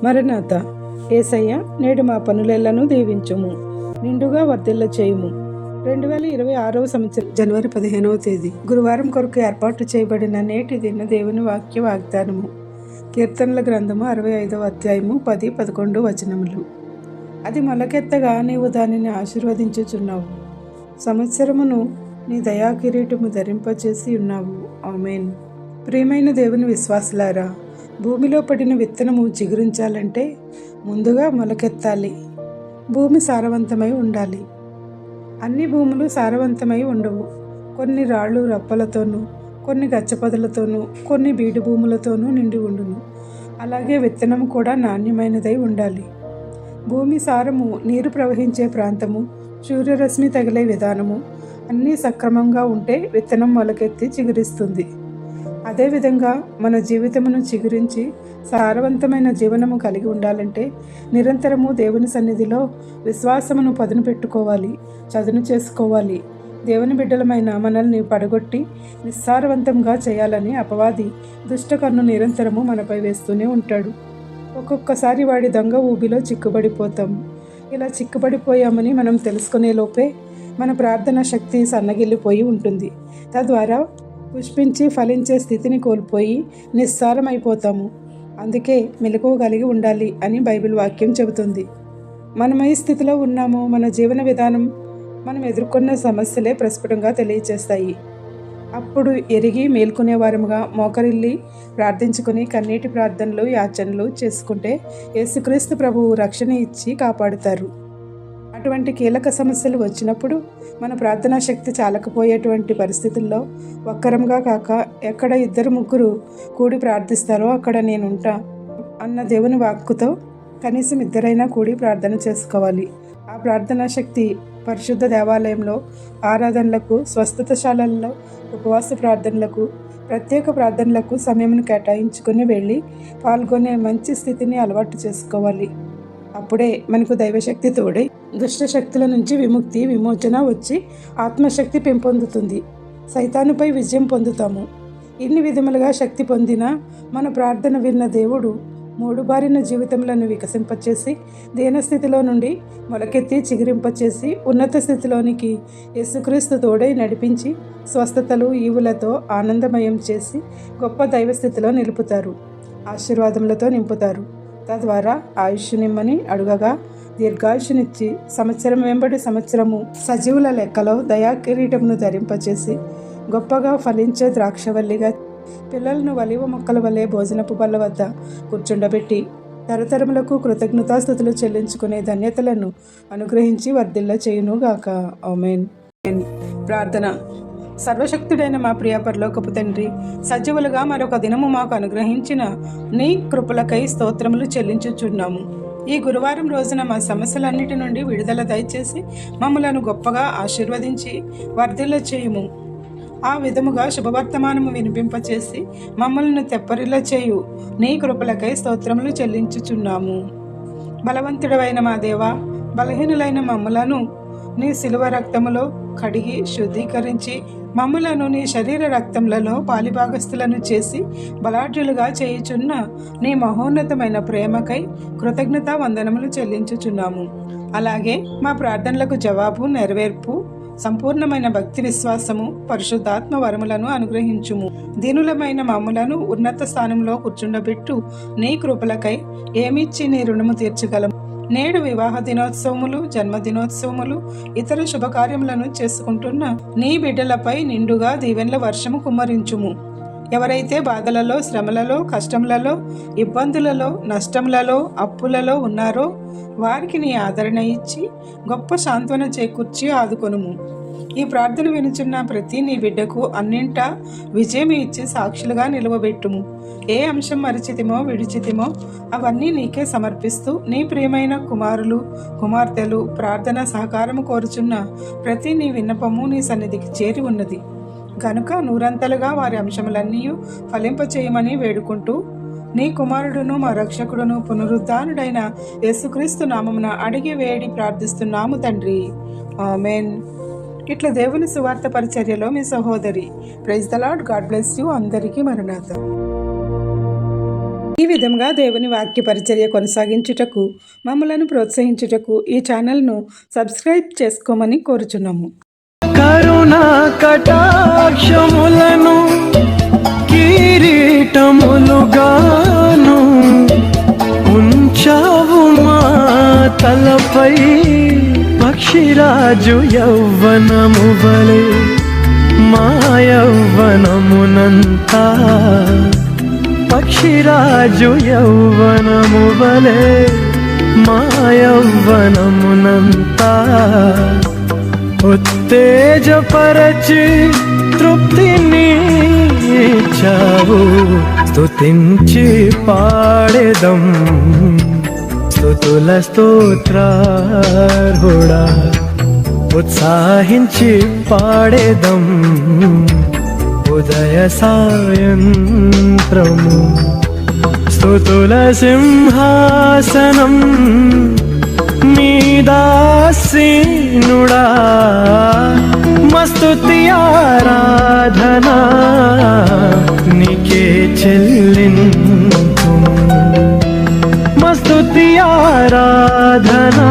మరణాత. యేసయ్య, నేడు మా పనులెల్లను దీవించుము, నిండుగా వర్ధిల్ల చేయుము. 2026 సంవత్సరం జనవరి 15వ తేదీ గురువారం కొరకు ఏర్పాటు చేయబడిన నేటి దిన దేవుని వాక్య వాగ్దానము. కీర్తనల గ్రంథము 65వ అధ్యాయము 10-11 వచనములు. అది మొలకెత్తగా నీవు దానిని ఆశీర్వదించుచున్నావు, సంవత్సరమును నీ దయా కిరీటము ధరింపచేసి ఉన్నావు. ఆమేన్. ప్రియమైన దేవుని విశ్వాసులారా, భూమిలో పడిన విత్తనము చిగురించాలంటే ముందుగా మొలకెత్తాలి. భూమి సారవంతమై ఉండాలి. అన్ని భూములు సారవంతమై ఉండవు. కొన్ని రాళ్ళు రప్పలతోనూ, కొన్ని గచ్చపొదలతోనూ, కొన్ని బీడు భూములతోనూ నిండి ఉండును. అలాగే విత్తనం కూడా నాణ్యమైనదై ఉండాలి. భూమి సారము, నీరు ప్రవహించే ప్రాంతము, సూర్యరశ్మి తగిలే విధానము అన్నీ సక్రమంగా ఉంటే విత్తనం మొలకెత్తి చిగురిస్తుంది. అదేవిధంగా మన జీవితమును చిగురించి సారవంతమైన జీవనము కలిగి ఉండాలంటే నిరంతరము దేవుని సన్నిధిలో విశ్వాసమును పదును పెట్టుకోవాలి, చదును చేసుకోవాలి. దేవుని బిడ్డలమైన మనల్ని పడగొట్టి నిస్సారవంతంగా చేయాలని అపవాది దుష్టకన్ను నిరంతరము మనపై వేస్తూనే ఉంటాడు. ఒక్కొక్కసారి వాడి దొంగ ఊబిలో చిక్కుబడిపోతాం. ఇలా చిక్కుబడిపోయామని మనం తెలుసుకునే లోపే మన ప్రార్థన శక్తి సన్నగిల్లిపోయి ఉంటుంది. తద్వారా పుష్పించి ఫలించే స్థితిని కోల్పోయి నిస్సారమైపోతాము. అందుకే మెలకువ కలిగి ఉండాలి అని బైబిల్ వాక్యం చెబుతుంది. మనం ఏ స్థితిలో ఉన్నామో మన జీవన విధానం, మనం ఎదుర్కొన్న సమస్యలే ప్రస్ఫుటంగా తెలియచేస్తాయి. అప్పుడు ఎరిగి మేల్కొనే వారముగా మోకరిల్లి ప్రార్థించుకుని కన్నీటి ప్రార్థనలు, యాచనలు చేసుకుంటే యేసుక్రీస్తు ప్రభువు రక్షణ ఇచ్చి కాపాడుతారు. అటువంటి కీలక సమస్యలు వచ్చినప్పుడు మన ప్రార్థనా శక్తి చాలకపోయేటువంటి పరిస్థితుల్లో ఒక్కరంగా కాక ఎక్కడ 2-3 కూడి ప్రార్థిస్తారో అక్కడ నేనుంటా అన్న దేవుని వాక్కుతో కనీసం 2 కూడి ప్రార్థన చేసుకోవాలి. ఆ ప్రార్థనా శక్తి పరిశుద్ధ దేవాలయంలో ఆరాధనలకు, స్వస్థతశాలల్లో ఉపవాస ప్రార్థనలకు, ప్రత్యేక ప్రార్థనలకు సమయమును కేటాయించుకుని వెళ్ళి పాల్గొనే మంచి స్థితిని అలవాటు చేసుకోవాలి. అప్పుడే మనకు దైవశక్తి తోడై దుష్ట శక్తుల నుంచి విముక్తి, విమోచన వచ్చి ఆత్మశక్తి పెంపొందుతుంది. సైతానుపై విజయం పొందుతాము. ఇన్ని విధములుగా శక్తి పొందిన మన ప్రార్థన విన్న దేవుడు 3 బారిన జీవితములను వికసింపచేసి దీనస్థితిలో నుండి మొలకెత్తి చిగురింపచేసి ఉన్నత స్థితిలోనికి యేసుక్రీస్తు తోడై నడిపించి స్వస్థతలు, ఈవులతో ఆనందమయం చేసి గొప్ప దైవస్థితిలో నిలుపుతారు, ఆశీర్వాదములతో నింపుతారు. తద్వారా ఆయుష్నిమ్మని అడుగగా దీర్ఘాయుషునిచ్చి సంవత్సరం వెంబడి సంవత్సరము సజీవుల లెక్కలో దయా కిరీటమును ధరింపచేసి గొప్పగా ఫలించే ద్రాక్షవల్లిగా పిల్లలను ఒలీవ మొక్కల వలె భోజనపు బల్ల వద్ద కూర్చుండబెట్టి తరతరములకు కృతజ్ఞతాస్తుతులు చెల్లించుకునే ధన్యతలను అనుగ్రహించి వర్ధిల్ల చేయునుగాక. ఆమేన్. ప్రార్థన. సర్వశక్తుడైన మా ప్రియ పరలోకపు తండ్రి, సజీవులుగా మరొక దినము మాకు అనుగ్రహించిన నీ కృపలకై స్తోత్రములు చెల్లించుచున్నాము. ఈ గురువారం రోజున మా సమస్యలన్నిటి నుండి విడుదల దయచేసి మమ్మలను గొప్పగా ఆశీర్వదించి వర్ధిల్ల చేయుము. ఆ విధముగా శుభవర్తమానము వినిపింపచేసి మమ్మల్ని తెప్పరిల్ల చేయు నీ కృపలకై స్తోత్రములు చెల్లించుచున్నాము. బలవంతుడవైన మా దేవా, బలహీనులైన మమ్మలను నీ శిలువ రక్తములో కడిగి శుద్ధీకరించి మమ్ములను నీ శరీర రక్తములలో పాలిభాగస్థులను చేసి బలాఢ్యులుగా చేయుచున్న నీ మహోన్నతమైన ప్రేమకై కృతజ్ఞతా వందనములు చెల్లించుచున్నాము. అలాగే మా ప్రార్థనలకు జవాబు, నెరవేర్పు, సంపూర్ణమైన భక్తి విశ్వాసము, పరిశుద్ధాత్మ వరములను అనుగ్రహించుము. దీనులమైన మమ్ములను ఉన్నత స్థానంలో కూర్చుండబెట్టు నీ కృపలకై ఏమిచ్చి నీ రుణము తీర్చగలము. నేడు వివాహ దినోత్సవములు, జన్మదినోత్సవములు, ఇతర శుభకార్యములను చేసుకుంటున్న నీ బిడ్డలపై నిండుగా దీవెనల వర్షము కుమ్మరించుము. ఎవరైతే బాధలలో, శ్రమలలో, కష్టములలో, ఇబ్బందులలో, నష్టములలో, అప్పులలో ఉన్నారో వారికి నీ ఆదరణ ఇచ్చి గొప్ప సాంత్వన చేకూర్చి ఆదుకొనుము. ఈ ప్రార్థన వినుచున్న ప్రతి నీ బిడ్డకు అన్నింటా విజయం ఇచ్చి సాక్షులుగా నిలవబెట్టుము. ఏ అంశం మరిచితిమో, విడిచితిమో అవన్నీ నీకే సమర్పిస్తూ నీ ప్రియమైన కుమారులు, కుమార్తెలు ప్రార్థన సహకారము కోరుచున్న ప్రతి నీ విన్నపము నీ సన్నిధికి చేరి ఉన్నది గనుక నూరంతలుగా వారి అంశములన్నీ ఫలింపచేయమని వేడుకుంటూ నీ కుమారుడును మా రక్షకుడును పునరుద్ధానుడైన యేసుక్రీస్తు నామమున అడిగి వేడి ప్రార్థిస్తున్నాము తండ్రి. ఆమేన్. ఇట్లా దేవుని సువార్త పరిచర్యలో మీ సహోదరి. Praise the Lord. God bless you. అందరికీ మరణాత. ఈ విధంగా దేవుని వాక్య పరిచర్య కొనసాగించుటకు మమ్మలను ప్రోత్సహించుటకు ఈ ఛానల్ను సబ్స్క్రైబ్ చేసుకోమని కోరుచున్నాము. కరుణా కటాక్షములను కిరీటములుగాను ఉంచావు మా తలపై, పక్షిరాజు యౌవనము వలె మా యౌవనమునంతా, పక్షిరాజు యౌవనము వలె మా యౌవనమునంతా ఉత్తేజపరచి తృప్తిని ఇచ్చావు. స్తుతించి పాడేదం స్తుతుల స్తోత్రార్హుడా, ఉత్సాహించి పాడేదం ఉదయ సాయంత్రము. స్తుతుల సింహాసనం మీదాసీనుడా, మస్తుతి ఆరాధనా నీకే చెల్లింతుము, మస్తుతి ఆరాధనా